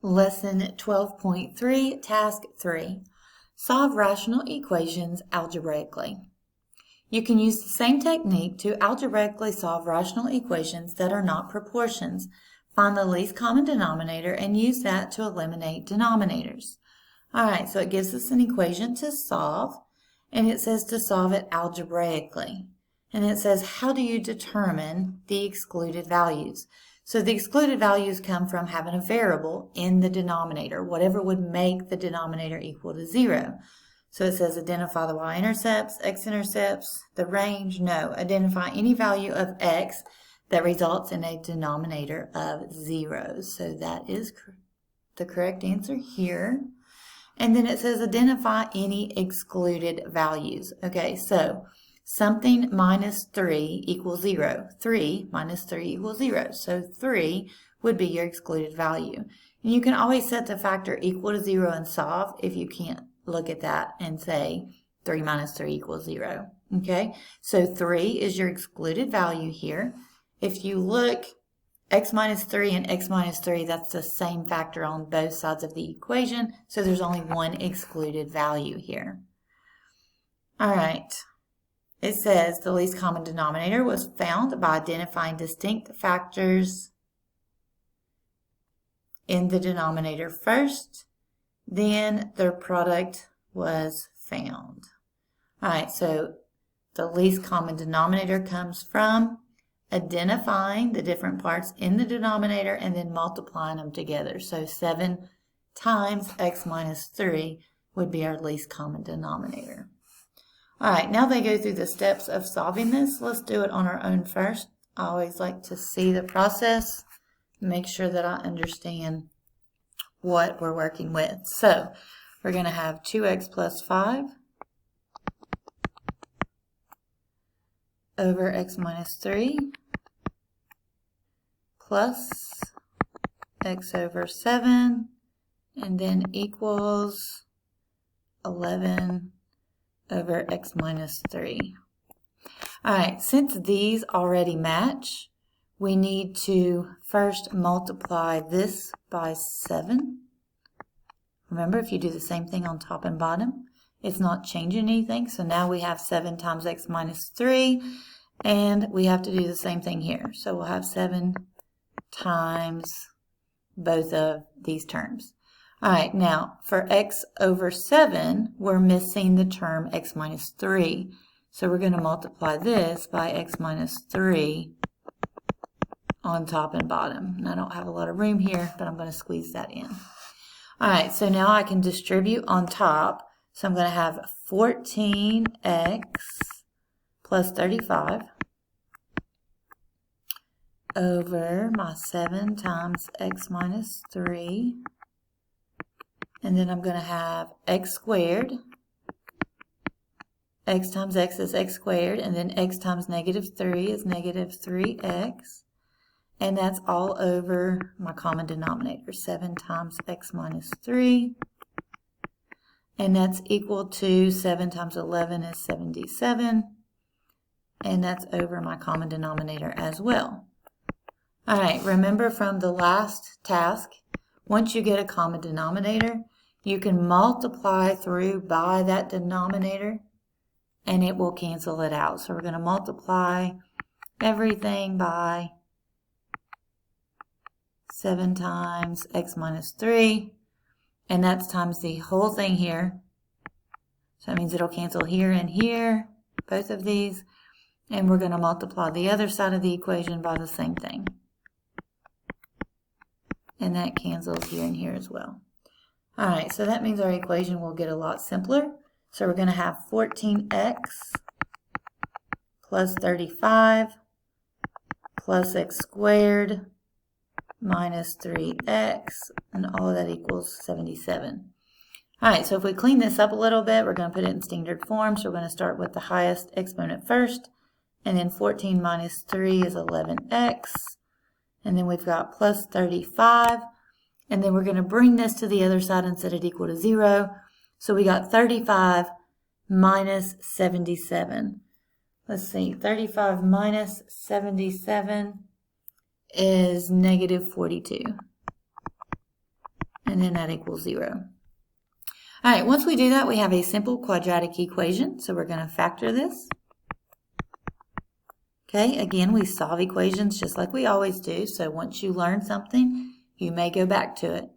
Lesson 12.3, Task 3. Solve rational equations algebraically. You can use the same technique to algebraically solve rational equations that are not proportions. Find the least common denominator and use that to eliminate denominators. Alright, so it gives us an equation to solve, and it says to solve it algebraically. And it says, how do you determine the excluded values? So the excluded values come from having a variable in the denominator, whatever would make the denominator equal to 0. So it says identify the y-intercepts, x-intercepts, the range. No, identify any value of x that results in a denominator of 0. So that is the correct answer here. And then it says identify any excluded values. Okay, so something minus 3 equals 0. 3 minus 3 equals 0. So 3 would be your excluded value. And you can always set the factor equal to 0 and solve if you can't look at that and say 3 minus 3 equals 0. Okay, so 3 is your excluded value here. If you look, x minus 3 and x minus 3, that's the same factor on both sides of the equation. So there's only one excluded value here. All right. It says the least common denominator was found by identifying distinct factors in the denominator first, then their product was found. All right, so the least common denominator comes from identifying the different parts in the denominator and then multiplying them together. So 7 times x minus 3 would be our least common denominator. All right, now they go through the steps of solving this. Let's do it on our own first. I always like to see the process, make sure that I understand what we're working with. So we're going to have 2x plus 5 over x minus 3 plus x over 7 and then equals 11 over x minus 3. All right, since these already match, we need to first multiply this by 7. Remember, if you do the same thing on top and bottom, it's not changing anything. So now we have 7 times x minus 3, and we have to do the same thing here. So we'll have 7 times both of these terms. All right, now for x over 7, we're missing the term x minus 3. So we're going to multiply this by x minus 3 on top and bottom. And I don't have a lot of room here, but I'm going to squeeze that in. All right, so now I can distribute on top. So I'm going to have 14x plus 35 over my 7 times x minus 3. And then I'm going to have x squared. X times x is x squared. And then x times negative 3 is negative 3x. And that's all over my common denominator. 7 times x minus 3. And that's equal to 7 times 11 is 77. And that's over my common denominator as well. All right, remember from the last task, once you get a common denominator, you can multiply through by that denominator and it will cancel it out. So we're going to multiply everything by 7 times x minus 3, and that's times the whole thing here. So that means it'll cancel here and here, both of these, and we're going to multiply the other side of the equation by the same thing. And that cancels here and here as well. All right, so that means our equation will get a lot simpler. So we're going to have 14x plus 35 plus x squared minus 3x, and all of that equals 77. All right, so if we clean this up a little bit, we're going to put it in standard form. So we're going to start with the highest exponent first, and then 14 minus 3 is 11x, and then we've got plus 35, and then we're going to bring this to the other side and set it equal to 0. So we got 35 minus 77. Let's see, 35 minus 77 is negative 42. and then that equals 0. All right, once we do that, we have a simple quadratic equation, so we're going to factor this. Okay, again, we solve equations just like we always do, so once you learn something, you may go back to it.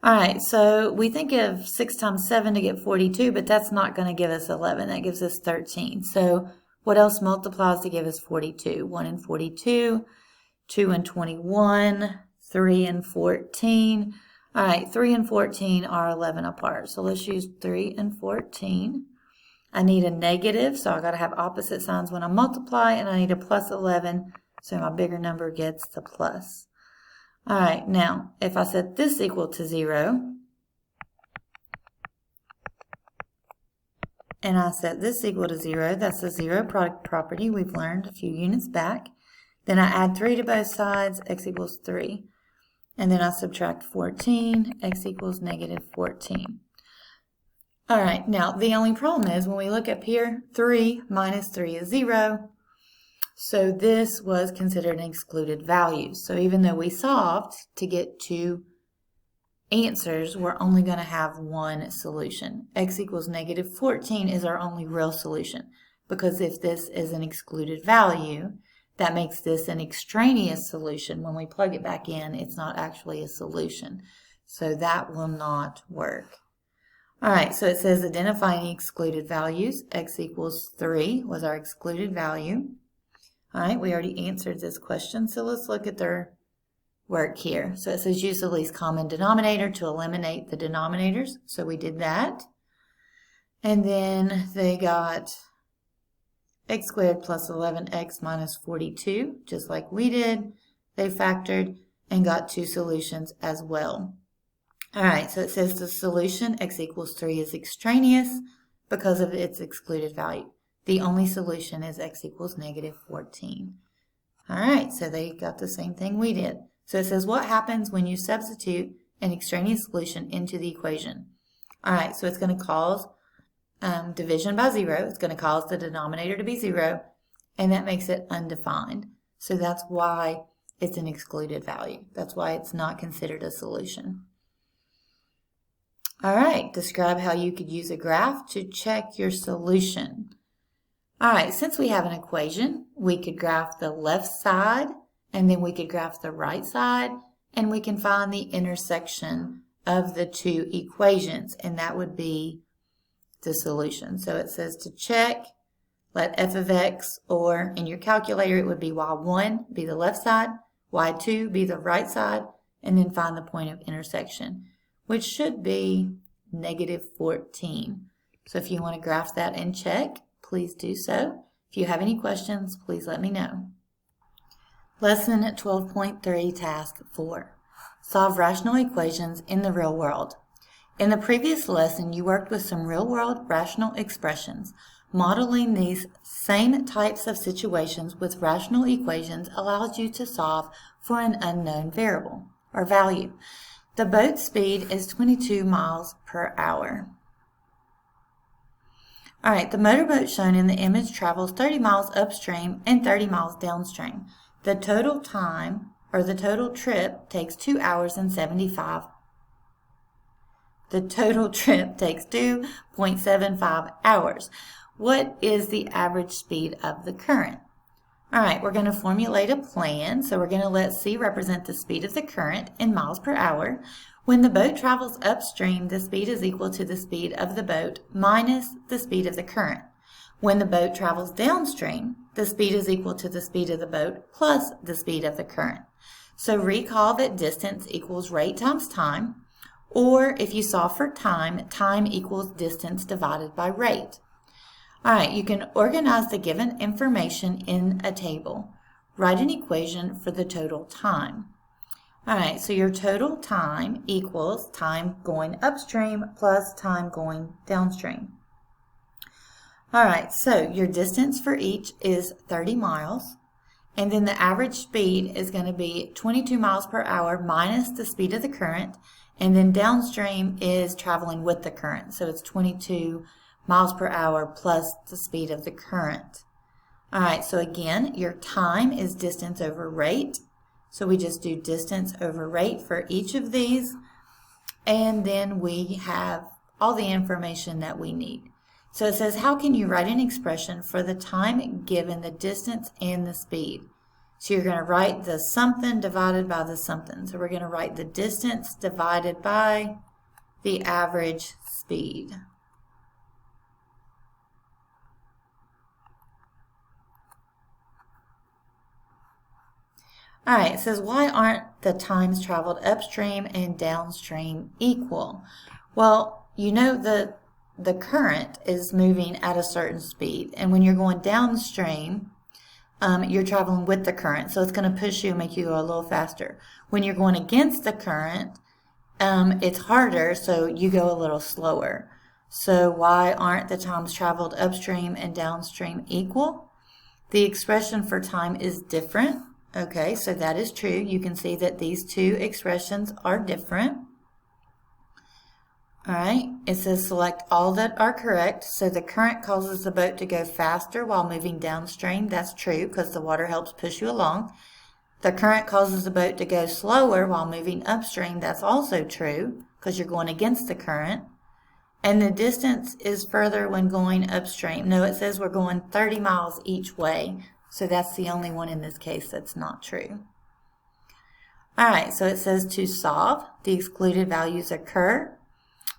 All right, so we think of 6 times 7 to get 42, but that's not going to give us 11. That gives us 13. So what else multiplies to give us 42? 1 and 42, 2 and 21, 3 and 14. All right, 3 and 14 are 11 apart. So let's use 3 and 14. I need a negative, so I got to have opposite signs when I multiply, and I need a plus 11, so my bigger number gets the plus. All right, now, if I set this equal to 0, and I set this equal to 0, that's the zero product property we've learned a few units back. Then I add 3 to both sides, x equals 3. And then I subtract 14, x equals negative 14. All right, now the only problem is when we look up here, 3 minus 3 is 0. So this was considered an excluded value. So even though we solved to get 2 answers, we're only going to have one solution. X equals negative 14 is our only real solution, because if this is an excluded value, that makes this an extraneous solution. When we plug it back in, it's not actually a solution. So that will not work. All right, so it says identifying excluded values. X equals 3 was our excluded value. All right, we already answered this question, so let's look at their work here. So it says use the least common denominator to eliminate the denominators. So we did that. And then they got x squared plus 11x minus 42, just like we did. They factored and got 2 solutions as well. All right, so it says the solution, x equals 3, is extraneous because of its excluded value. The only solution is x equals negative 14. All right, so they got the same thing we did. So it says what happens when you substitute an extraneous solution into the equation. All right, so it's going to cause division by 0. It's going to cause the denominator to be 0, and that makes it undefined. So that's why it's an excluded value. That's why it's not considered a solution. All right, describe how you could use a graph to check your solution. All right, since we have an equation, we could graph the left side, and then we could graph the right side, and we can find the intersection of the 2 equations, and that would be the solution. So it says to check, let f of x, or in your calculator it would be y1 be the left side, y2 be the right side, and then find the point of intersection, which should be negative 14. So if you want to graph that and check, please do so. If you have any questions, please let me know. Lesson 12.3, Task 4. Solve rational equations in the real world. In the previous lesson, you worked with some real-world rational expressions. Modeling these same types of situations with rational equations allows you to solve for an unknown variable or value. The boat speed is 22 miles per hour. All right, the motorboat shown in the image travels 30 miles upstream and 30 miles downstream. The total time, or the total trip, takes 2 hours and 75. The total trip takes 2.75 hours. What is the average speed of the current? All right, we're going to formulate a plan. So we're going to let C represent the speed of the current in miles per hour. When the boat travels upstream, the speed is equal to the speed of the boat minus the speed of the current. When the boat travels downstream, the speed is equal to the speed of the boat plus the speed of the current. So recall that distance equals rate times time, or if you solve for time, time equals distance divided by rate. All right, you can organize the given information in a table. Write an equation for the total time. All right, so your total time equals time going upstream plus time going downstream. All right, so your distance for each is 30 miles, and then the average speed is going to be 22 miles per hour minus the speed of the current, and then downstream is traveling with the current, so it's 22 miles per hour plus the speed of the current. All right, so again, your time is distance over rate. So we just do distance over rate for each of these. and then we have all the information that we need. So it says, how can you write an expression for the time given the distance and the speed? So you're going to write the something divided by the something. So we're going to write the distance divided by the average speed. All right, it says, why aren't the times traveled upstream and downstream equal? Well, you know the current is moving at a certain speed, and when you're going downstream, you're traveling with the current, so it's going to push you and make you go a little faster. When you're going against the current, it's harder, so you go a little slower. So why aren't the times traveled upstream and downstream equal? The expression for time is different. Okay, so that is true. You can see that these two expressions are different. All right, it says select all that are correct. So the current causes the boat to go faster while moving downstream. That's true because the water helps push you along. The current causes the boat to go slower while moving upstream. That's also true because you're going against the current. And the distance is further when going upstream. No, it says we're going 30 miles each way. So that's the only one in this case that's not true. All right, so it says to solve, the excluded values occur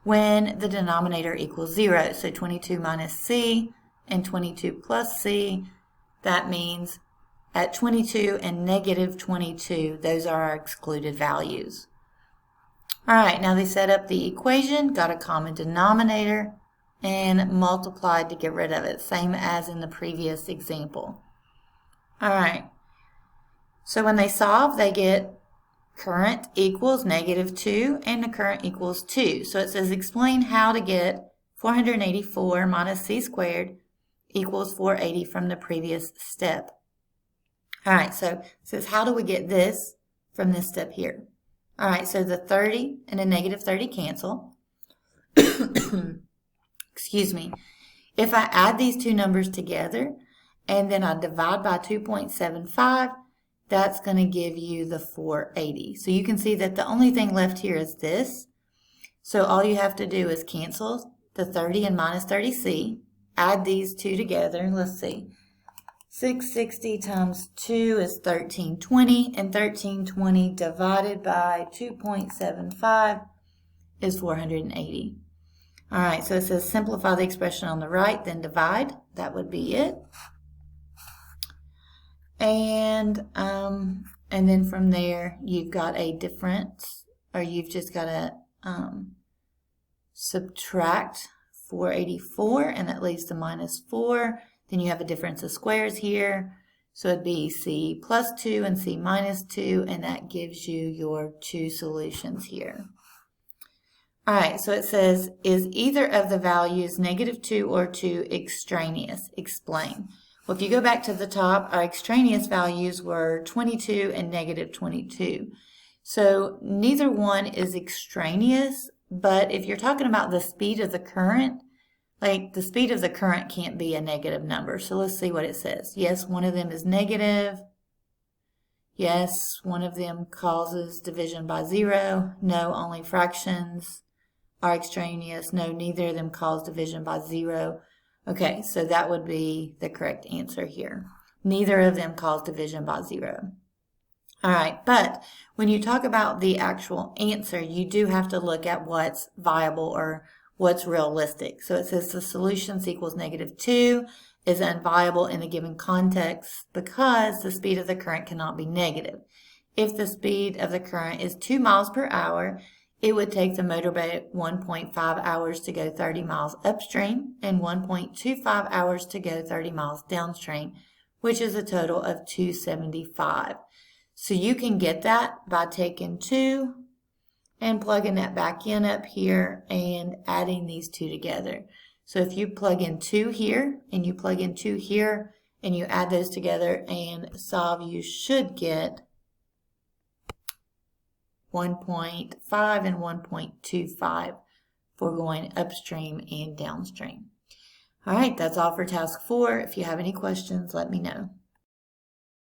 when the denominator equals 0. So 22 minus c and 22 plus c, that means at 22 and negative 22, those are our excluded values. All right, now they set up the equation, got a common denominator, and multiplied to get rid of it, same as in the previous example. All right, so when they solve, they get current equals negative 2 and the current equals 2. So it says explain how to get 484 minus c squared equals 480 from the previous step. All right, so it says how do we get this from this step here? All right, so the 30 and the negative 30 cancel. Excuse me. If I add these two numbers together, and then I divide by 2.75, that's going to give you the 480. So you can see that the only thing left here is this. So all you have to do is cancel the 30 and minus 30c, add these two together. Let's see. 660 times 2 is 1320, and 1320 divided by 2.75 is 480. All right, so it says simplify the expression on the right, then divide. That would be it. And then from there, you've got a difference, or you've just got to subtract 484, and that leaves the minus 4. Then you have a difference of squares here. So it'd be c plus 2 and c minus 2, and that gives you your two solutions here. All right, so it says, is either of the values negative 2 or 2 extraneous? Explain. Well, if you go back to the top, our extraneous values were 22 and negative 22. So neither one is extraneous, but if you're talking about the speed of the current, like the speed of the current can't be a negative number. So let's see what it says. Yes, one of them is negative. Yes, one of them causes division by 0. No, only fractions are extraneous. No, neither of them cause division by 0. Okay, so that would be the correct answer here. Neither of them cause division by 0. All right, but when you talk about the actual answer, you do have to look at what's viable or what's realistic. So it says the solutions equals negative 2 is unviable in a given context because the speed of the current cannot be negative. If the speed of the current is 2 miles per hour, it would take the motorboat 1.5 hours to go 30 miles upstream and 1.25 hours to go 30 miles downstream, which is a total of 275. So you can get that by taking 2 and plugging that back in up here and adding these two together. So if you plug in 2 here and you plug in 2 here and you add those together and solve, you should get 1.5 and 1.25 for going upstream and downstream. All right, that's all for task 4. If you have any questions, let me know.